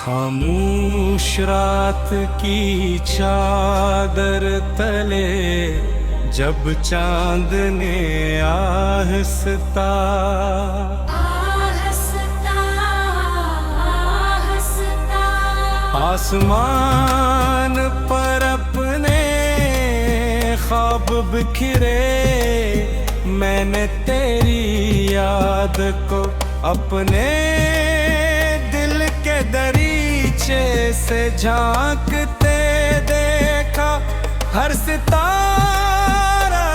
खामोश रात की चादर तले जब चांद ने आहस्ता आसमान पर अपने ख्वाब बिखरे, मैंने तेरी याद को अपने दिल के दरीचे से झांकते देखा। हर सितारा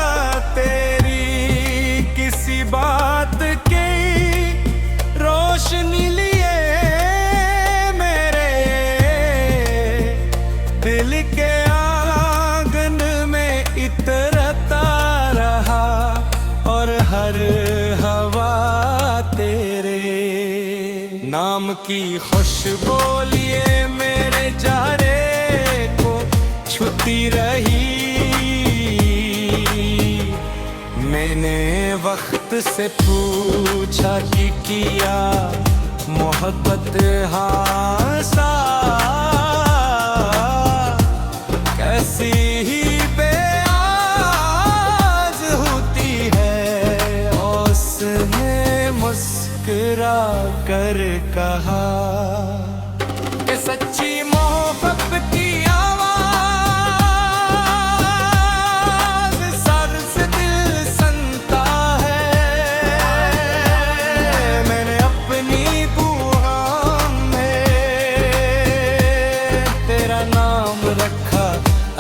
तेरी किसी बात की रोशनी लिए मेरे दिल के आंगन में इतरता रहा, और हर हवा तेरे नाम की खुशबू लिए मेरे चेहरे को छूती रही। मैंने वक्त से पूछा कि किया मोहब्बत हासा, कैसी ही बेआज होती है। उसने मुस्कुरा कर कहा कि सच्ची मोहब्बत की आवाज सर से दिल सुनता है। मैंने अपनी बुआओं में तेरा नाम रखा,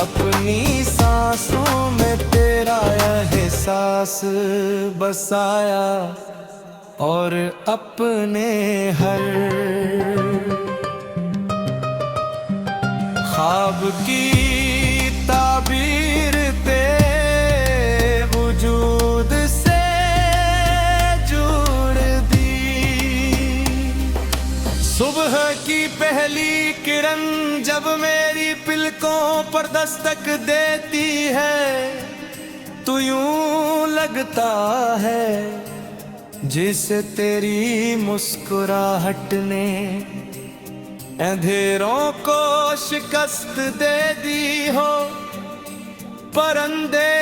अपनी सांसों में तेरा एहसास बसाया, और अपने हर ख्वाब की ताबीर तेरे वजूद से जोड़ दी। सुबह की पहली किरण जब मेरी पलकों पर दस्तक देती है, तो यूं लगता है जिसे तेरी मुस्कुराहट ने अंधेरों को शिकस्त दे दी हो। परिंदे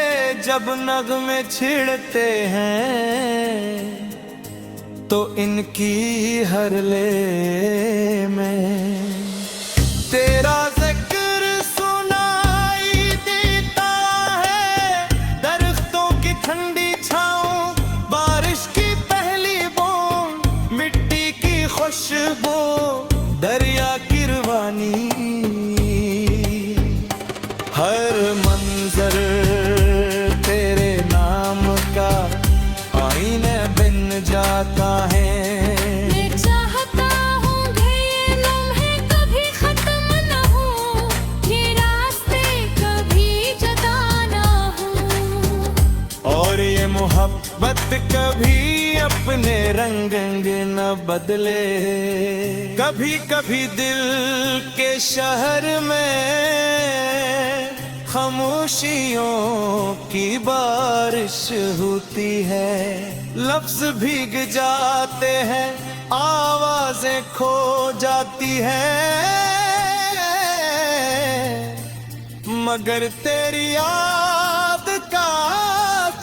जब नगमे छिड़ते हैं, तो इनकी हर ले में तेरा जिक्र सुनाई देता है। दरख्तों की ठंडी छाँव, बारिश की पहली बूंद, मिट्टी की खुशबू, दरिया की रवानी, हर मंजर तेरे नाम का आईने बिन जाता है। मैं चाहता हूँ ये लम्हे कभी खत्म न हो, ये रास्ते कभी जुदा न हो, और ये मोहब्बत कभी अपने रंग न बदले। कभी कभी दिल के शहर में खामोशियों की बारिश होती है। लफ्ज भीग जाते हैं, आवाजें खो जाती हैं, मगर तेरी याद का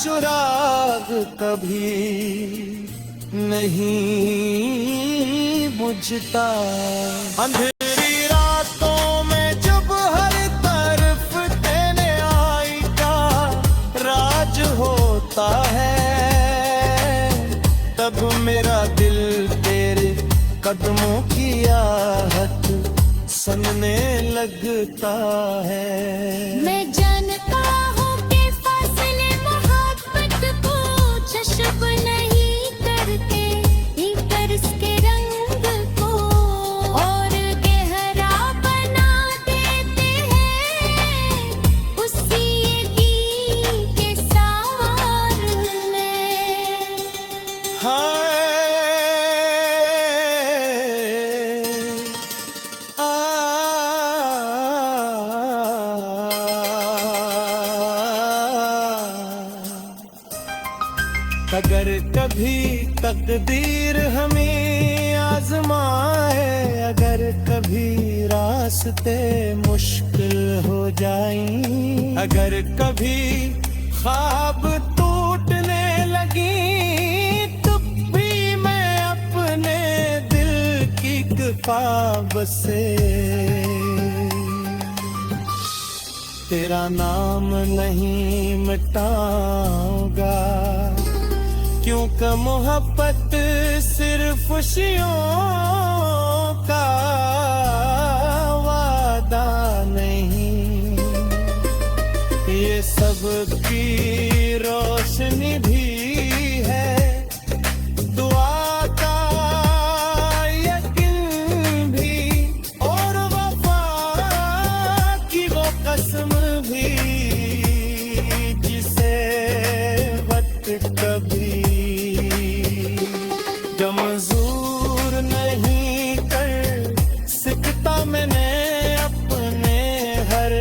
चिराग कभी नहीं बुझता। अंधेरी रातों में जब हर तरफ तेरे आई का राज होता है, तब मेरा दिल तेरे कदमों की आहट सुनने लगता है। मैं जानता हूँ कि फासले मोहब्बत को चश्म नहीं करते, भीतर इसके रंग को और गहरा बना देते हैं, उसी गीत के सामने। हाय अगर कभी तकदीर हमें आजमाए अगर कभी रास्ते मुश्किल हो जाएं, अगर कभी ख्वाब टूटने लगी, तब भी मैं अपने दिल की ख्वाब से तेरा नाम नहीं मिटाऊंगा, क्योंकि मोहब्बत सिर्फ खुशियों का वादा नहीं, ये सब की रोशनी भी है, दुआ का यकीन भी, और वफा की वो कसम भी, जिसे वक्त कभी कमजोर नहीं कर सकता। मैंने अपने हर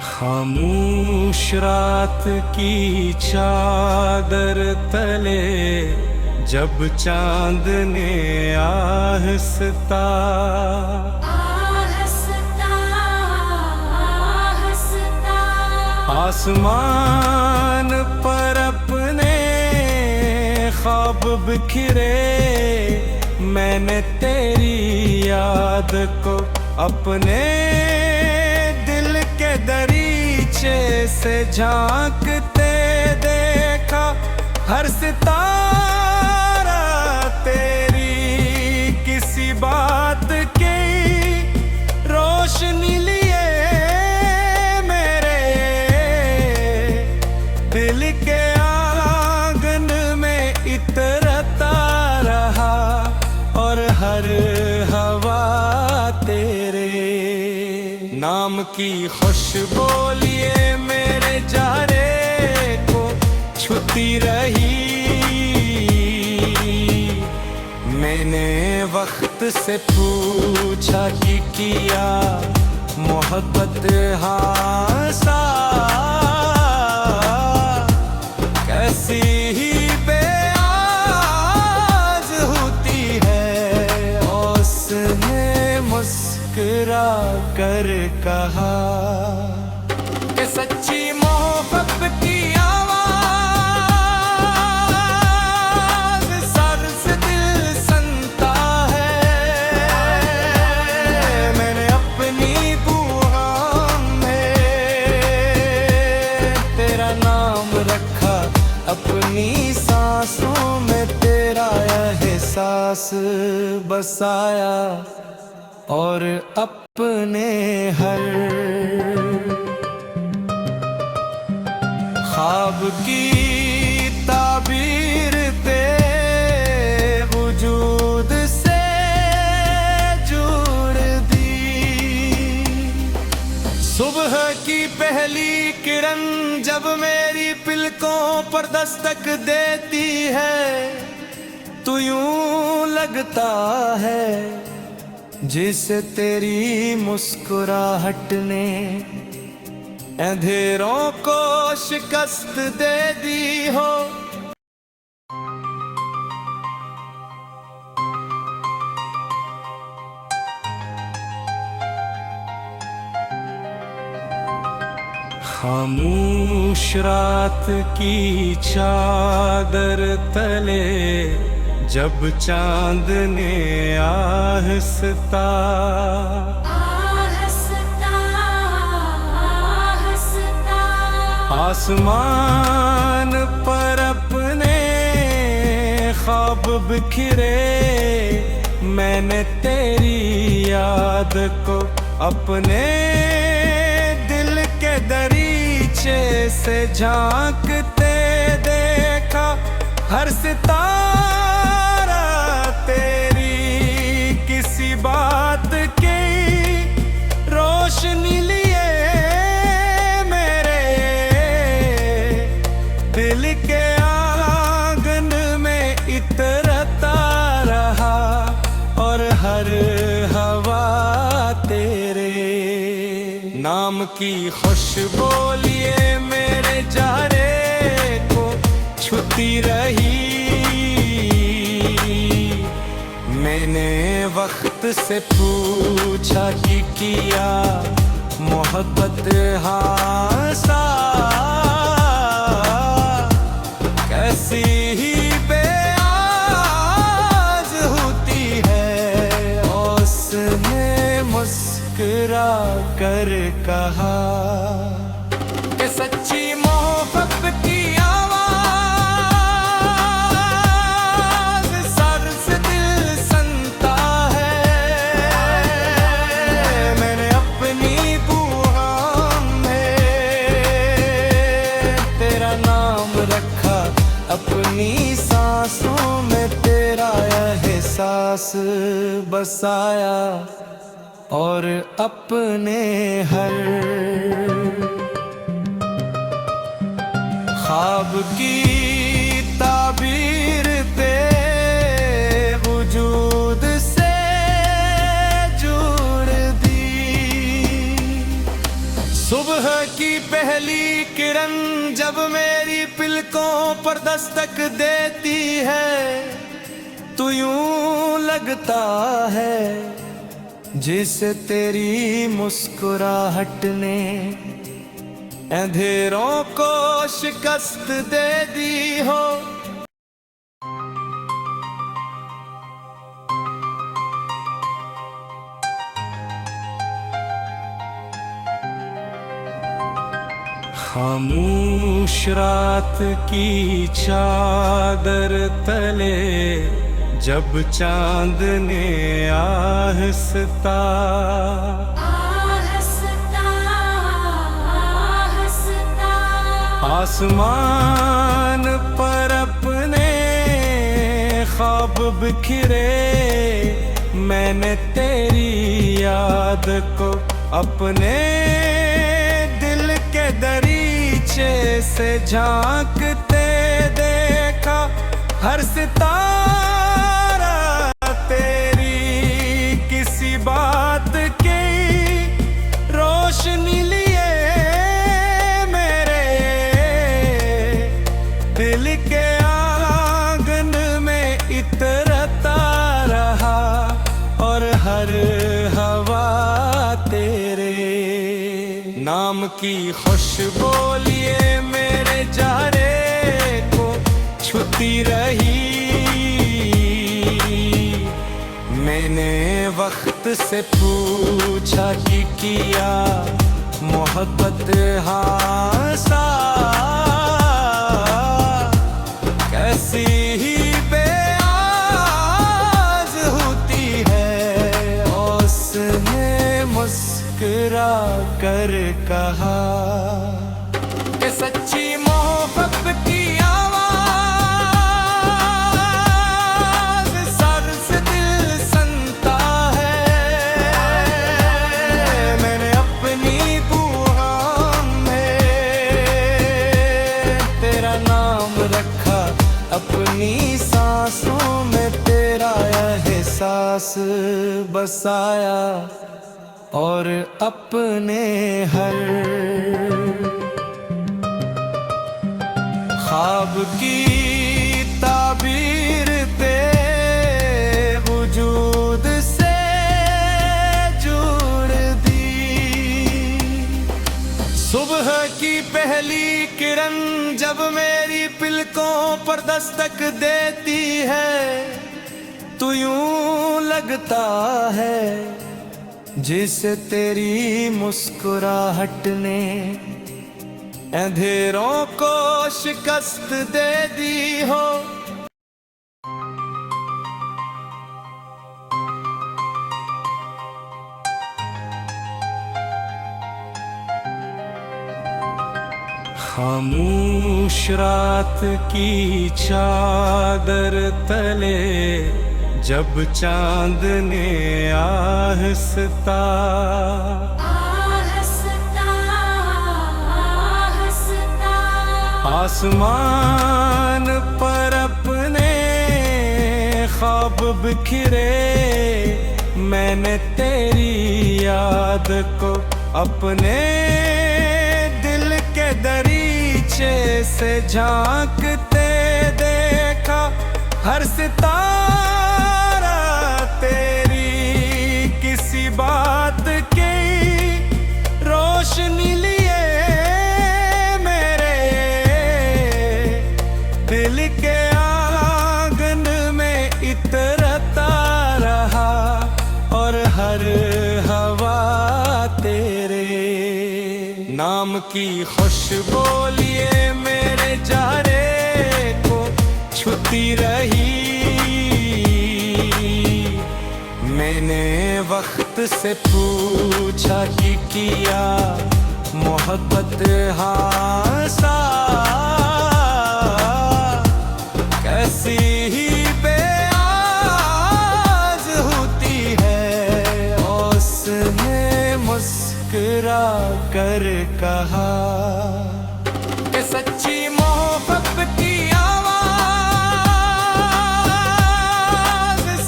खामोश रात की चादर तले जब चांद ने आहस्ता आसमान पर अपने ख्वाब बिखरे, मैंने तेरी याद को अपने दिल के दरीचे से झांकते देखा, हर सितारा तेरी किसी बात की रोशनी लिए मेरे दिल के आंगन में इतरता रहा, और हर हवा तेरे नाम की खुशबू लिए मेरे चेहरे को छूती रही। मैंने वक्त से पूछा कि किया मोहब्बत हासा, कैसी ही बेआज होती है, उसने मुस्कुरा कर कहा कि सच्ची मोहब्बत की अपनी सांसों में तेरा एहसास बसाया, और अपने हर ख्वाब की ताबीर तेरे वजूद से जोड़ दी। सुबह की पहली किरण जब मेरी पलकों पर दस्तक देती है, तो यूं लगता है जिसे तेरी मुस्कुराहट ने अंधेरों को शिकस्त दे दी हो। खामोश रात की चादर तले जब चांद ने आहस्ता आसमान पर अपने ख्वाब बिखरे, मैंने तेरी याद को अपने दिल के दरीचे से झांकते देखा, हर सितारा तेरी किसी बात की रोशनी लिए मेरे दिल के आंगन में इतरता रहा, और हर हवा तेरे नाम नाम की खुशबू लिए मेरे चेहरे को छूती रही। मैंने वक्त से पूछा कि किया मोहब्बत हासा, कैसी ही बेआज होती है। उसने मुस्कुरा कर कहा कि सच्ची मोहब्बत की अपनी सांसों में तेरा एहसास बसाया और अपने हर ख्वाब की ताबीर ते वजूद से जोड़ दी। सुबह की पहली किरण जब मेरी पलकों पर दस्तक देती है तो यूं लगता है जिसे तेरी मुस्कुराहट ने अंधेरों को शिकस्त दे दी हो। खामोश रात की चादर तले जब चांद ने आहस्ता आसमान पर अपने ख्वाब बिखरे, मैंने तेरी याद को अपने दिल के दरीचे से झांकते देखा। हर सितारा तेरी किसी बात की रोशनी लिए मेरे दिल के आंगन में इतरता रहा और हर हवा तेरे नाम की खुशबू लिए मेरे चेहरे को छूती रही। मैंने वक्त से पूछा कि किया मोहब्बत हासा, कैसी ही बेआज होती है। उसने मुस्कुरा कर कहा कि सच्ची मोहब्बत की अपनी सांसों में तेरा एहसास बसाया और अपने हर ख्वाब की ताबीर ते वजूद से जोड़ दी। सुबह की पहली किरण जब मेरी पलकों पर दस्तक देती है तो यूं लगता है जिसे तेरी मुस्कुराहट ने अंधेरों को शिकस्त दे दी हो। खामोश रात की चादर तले जब चांद ने आहस्ता आसमान पर अपने ख्वाब बिखरे, मैंने तेरी याद को अपने दिल के दरीचे से झांकते देखा हर सितारा तेरी किसी बात की रोशनी लिए मेरे दिल के आंगन में इतरता रहा और हर हवा तेरे नाम की खुशबू लिए मेरे चेहरे को छूती रही। मैंने वक्त से पूछा कि किया मोहब्बत हासा कैसी ही बेआज होती है। उसने मुस्कुरा कर कहा कि सच्ची मोहब्बत की आवाज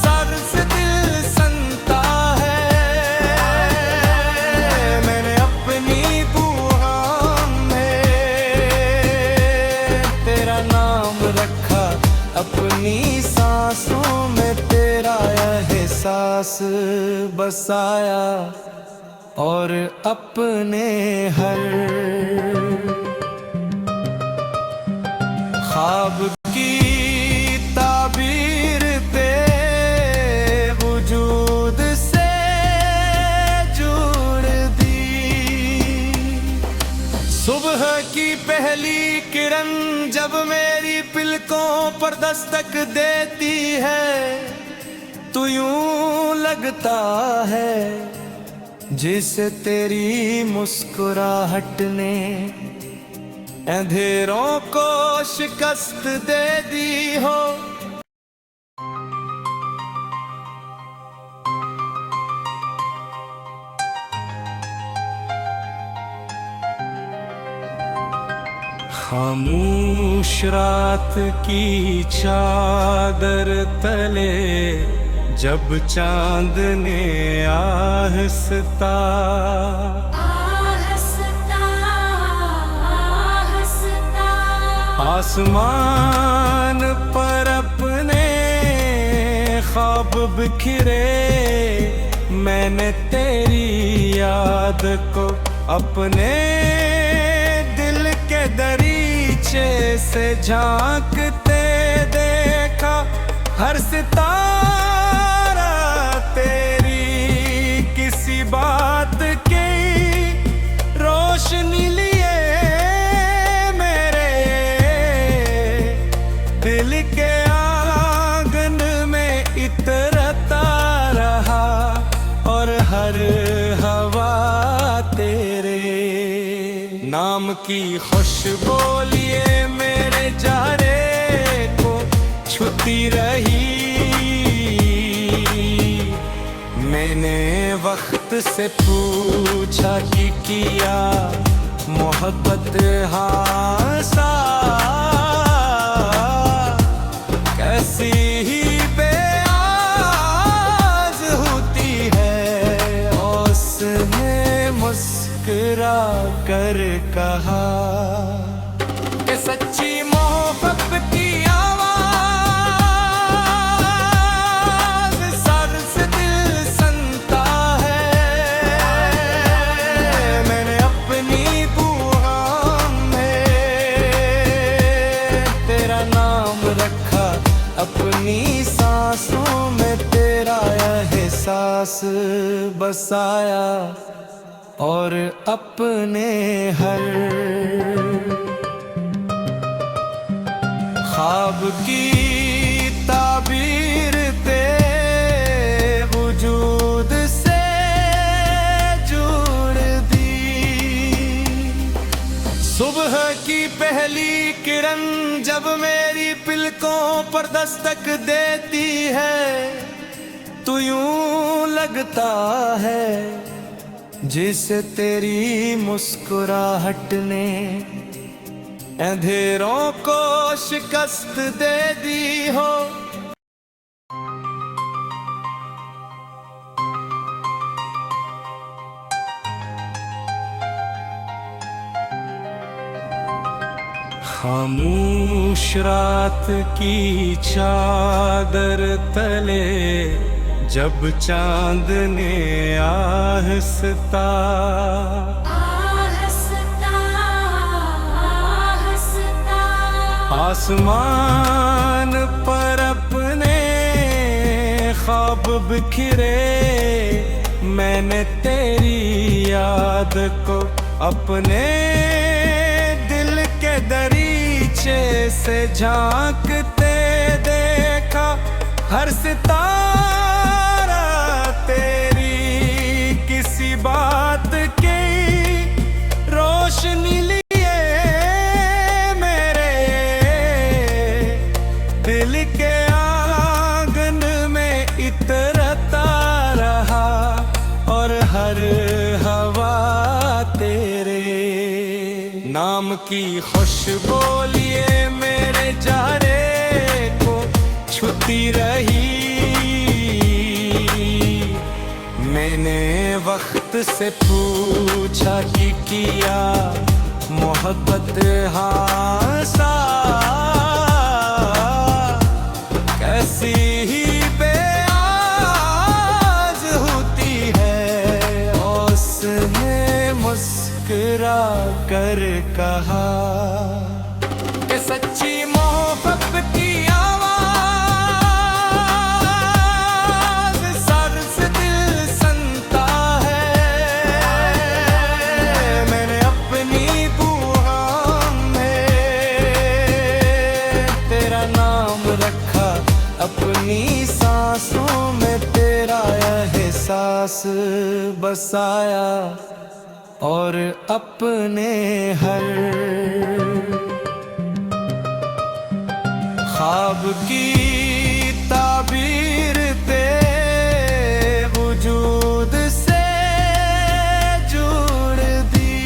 सर से दिल सुनता है। मैंने अपनी दुआ में तेरा नाम रखा, अपनी सांसों में तेरा एहसास बसाया और अपने हर ख्वाब की ताबीर पे वजूद से जोड़ दी। सुबह की पहली किरण जब मेरी पलकों पर दस्तक देती है तो यूं लगता है जिसे तेरी मुस्कुराहट ने अंधेरों को शिकस्त दे दी हो। खामोश रात की चादर तले जब चांद ने आहस्ता आसमान पर अपने ख्वाब बिखरे, मैंने तेरी याद को अपने दिल के दरीचे से झांकते देखा हर सितारा तेरी किसी बात की रोशनी लिए मेरे दिल के आंगन में इतरता रहा और हर हवा तेरे नाम की खुशबू लिए मेरे चेहरे को छूती रही। मैंने वक्त से पूछा कि किया मोहब्बत हासा कैसी ही बेआज होती है। उसने मुस्कुरा कर कहा कि सच्ची मोहब्बत की आवाज सर से दिल सुनता है। मैंने अपनी दुआ में तेरा नाम रखा, अपनी सांसों में तेरा एहसास बसाया और अपने हर ख्वाब की ताबीर पे वजूद से जोड़ दी। सुबह की पहली किरण जब मेरी पलकों पर दस्तक देती है तो यूं लगता है जिसे तेरी मुस्कुराहट ने अंधेरों को शिकस्त दे दी हो। खामोश रात की चादर तले जब चांद ने आहस्ता आसमान पर अपने ख्वाब बिखरे, मैंने तेरी याद को अपने दिल के दरीचे से झांकते देखा। हर सितारा तेरी किसी बात की रोशनी लिए मेरे दिल के आंगन में इतरता रहा, और हर हवा तेरे नाम की खुशबू लिए मेरे चेहरे को छूती रही। मैंने वक्त से पूछा कि किया मोहब्बत हासा, कैसी ही बेआज होती है। उसने मुस्कुरा कर कहा कि सच्ची मोहब्बत की अपनी सांसों में तेरा एहसास बसाया, और अपने हर ख्वाब की ताबीर तेरे वजूद से जोड़ दी।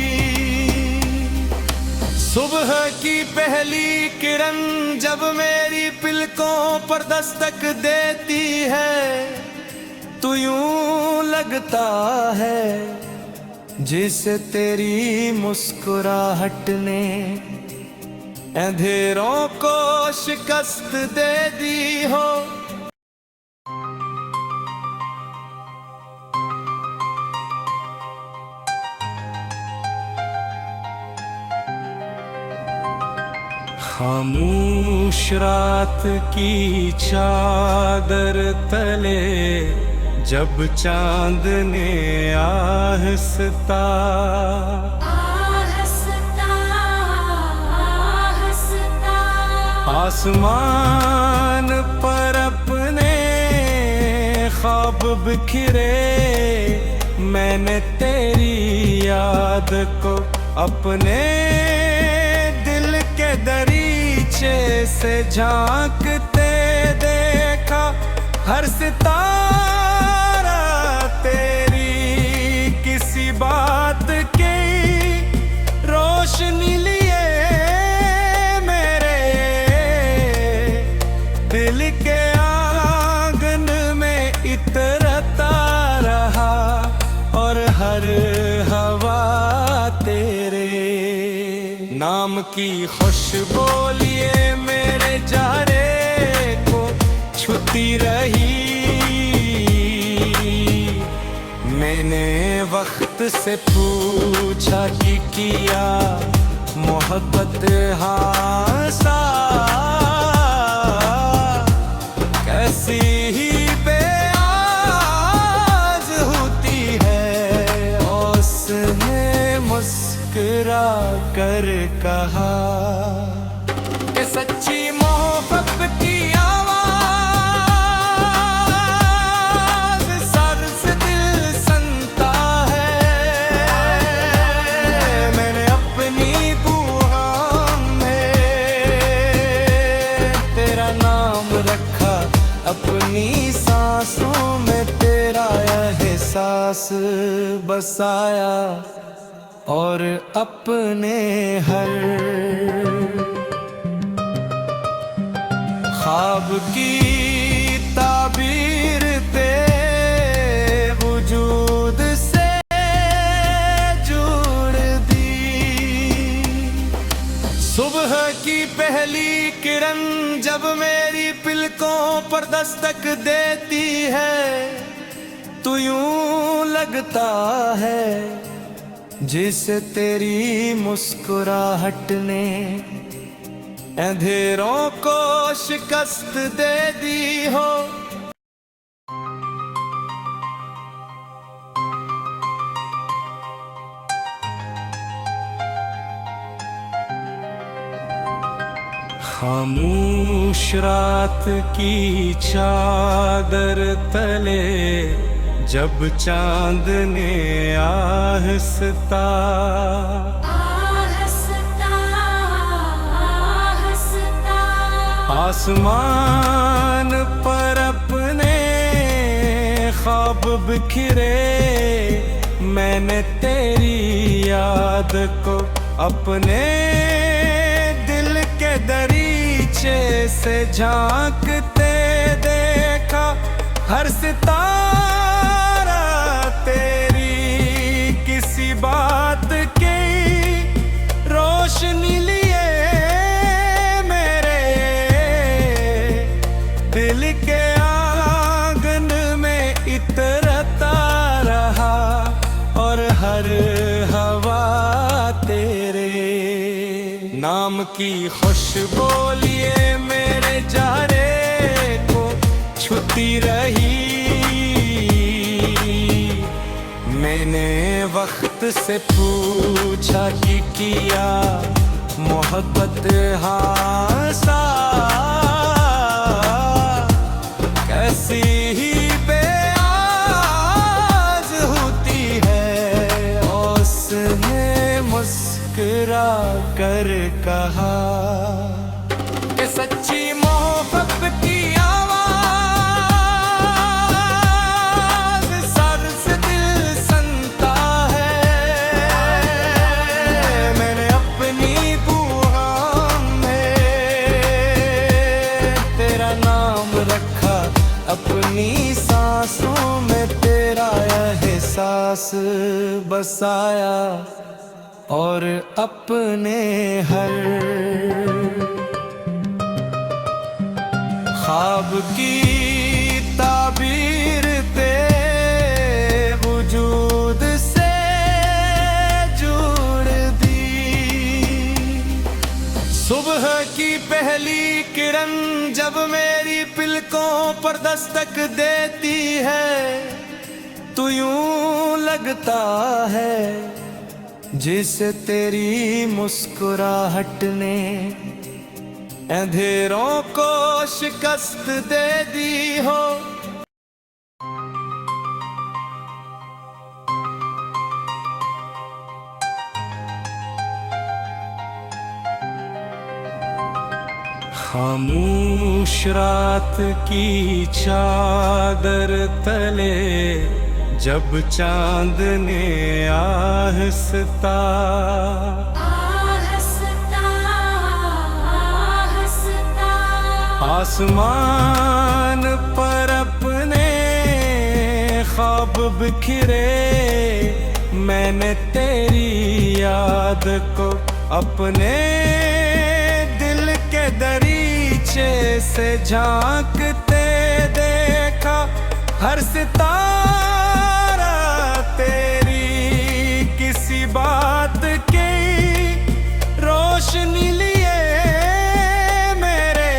सुबह की पहली किरण जब मेरी पलकों पर दस्तक देती है, तो यूं लगता है जिसे तेरी मुस्कुराहट ने अंधेरों को शिकस्त दे दी हो। खामोश रात की चादर तले जब चांद ने आहस्ता आसमान पर अपने ख्वाब बिखरे, मैंने तेरी याद को अपने दिल के दरीचे से झांकते देखा। हर सितारा तेरी किसी बात की रोशनी लिए मेरे दिल के आंगन में इतरता रहा, और हर हवा तेरे नाम की खुशबू लिए मेरे चेहरे को छूती रही। मैंने वक्त से पूछा कि किया मोहब्बत हासा, कैसी ही बेआज होती है। उसने मुस्कुरा कर कहा कि सच्ची मोहब्बत की अपनी सांसों में तेरा एहसास बसाया, और अपने हर ख्वाब की ताबीर तेरे वजूद से जोड़ दी। सुबह की जब मेरी पलकों पर दस्तक देती है तो यूं लगता है जिसे तेरी मुस्कुराहट ने अंधेरों को शिकस्त दे दी हो। खामोश रात की चादर तले जब चांद ने आहस्ता आसमान पर अपने ख्वाब बिखरे, मैंने तेरी याद को अपने दिल के दरीचे से झांकते देखा। हर सितारा तेरी किसी बात की रोशनी लिए मेरे दिल के आंगन में इतरता रहा, और हर हवा तेरे नाम की खुशबू लिए मेरे चेहरे को छूती रही। मैंने वक्त से पूछा कि किया मोहब्बत हासा, कैसी ही बेआज होती है। उसने मुस्कुरा कर कहा कि सच्ची मोहब्बत की अपनी सांसों में तेरा एहसास बसाया, और अपने हर ख्वाब की ताबीर तेरे वजूद से जोड़ दी। सुबह की पहली किरण जब मेरी पलकों पर दस्तक देती है तो यूं लगता है जिसे तेरी मुस्कुराहट ने अंधेरों को शिकस्त दे दी हो। खामोश रात की चादर तले जब चांद ने आहस्ता आसमान पर अपने ख्वाब बिखरे, मैंने तेरी याद को अपने दिल के दरीचे से झांकते देखा। हर सितारा तेरी किसी बात की रोशनी लिए मेरे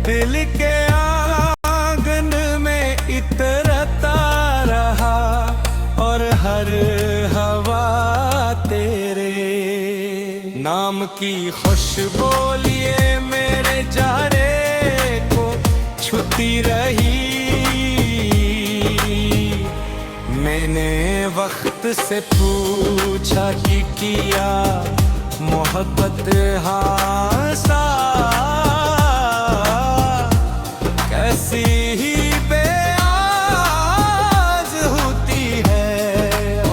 दिल के आंगन में इतरता रहा, और हर हवा तेरे नाम की खुशबू लिए मेरे चेहरे को छूती रही। मैंने वक्त से पूछा कि किया मोहब्बत हासा, कैसी ही बेआज होती है।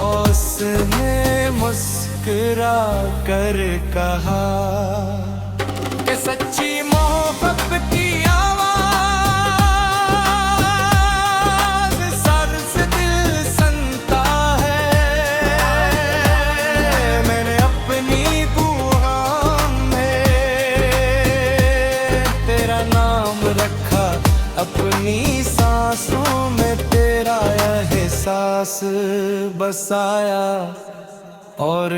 उसने मुस्कुरा कर कहा कि सच्ची मोहब्बत की अपनी सांसों में तेरा एहसास बसाया और